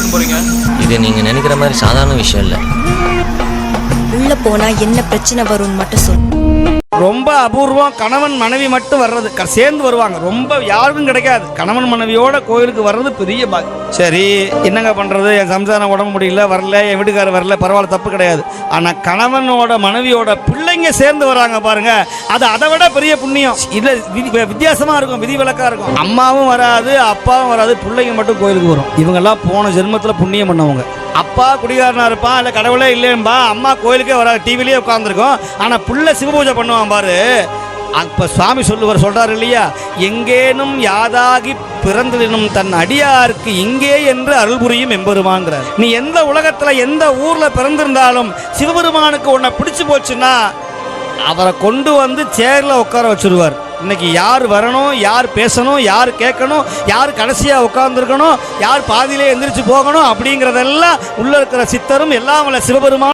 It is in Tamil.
எடுத்துன்னு போறீங்க? இது நீங்க நினைக்கிற மாதிரி சாதாரண விஷயம் இல்லை. உள்ள போனா என்ன பிரச்சனை வரும்னு மட்டும் சொல்லு. ரொம்ப அபூர்வம். கணவன் மனைவி மட்டும் வர்றது, சேர்ந்து வருவாங்க. ரொம்ப யாருக்கும் கிடைக்காது. கணவன் மனைவியோட கோயிலுக்கு வர்றது பெரிய பாக்கியம். சரி, என்னங்க பண்றது, என் சம்சாரம் உடம்பு முடியல, வரல, என் வீட்டுக்காரர் வரல, பரவாயில்ல, தப்பு கிடையாது. ஆனா கணவனோட மனைவியோட பிள்ளைங்க சேர்ந்து வராங்க பாருங்க, அது அதை விட பெரிய புண்ணியம். இல்ல வித்தியாசமா இருக்கும், விதி விலக்கா இருக்கும். அம்மாவும் வராது, அப்பாவும் வராது, பிள்ளைங்க மட்டும் கோயிலுக்கு வரும். இவங்கெல்லாம் போன ஜென்மத்துல புண்ணியம் பண்ணவங்க. அப்பா குடிகாரனா இருப்பான், இல்லை கடவுளே இல்லைன்பா, அம்மா கோயிலுக்கே வர, டிவிலேயே உட்காந்துருக்கோம். ஆனால் புள்ள சிவபூஜை பண்ணுவான் பாரு. அப்போ சுவாமி சொல்றாரு இல்லையா, எங்கேனும் யாதாகி பிறந்தினும் தன் அடியாருக்கு இங்கே என்று அருள் புரியும் எம்பெருமான்கிறார். நீ எந்த உலகத்தில் எந்த ஊரில் பிறந்திருந்தாலும் சிவபெருமானுக்கு உன்னை பிடிச்சு போச்சுன்னா அவரை கொண்டு வந்து சேரில் உட்கார வச்சுருவார். இன்னைக்கு யார் வரணும், யார் பேசணும், யார் கேட்கணும், யார் கடைசியாக உட்காந்துருக்கணும், யார் பாதியிலே எந்திரிச்சு போகணும் அப்படிங்கிறதெல்லாம் உள்ள இருக்கிற சித்தரும் எல்லாம் சிவபெருமான்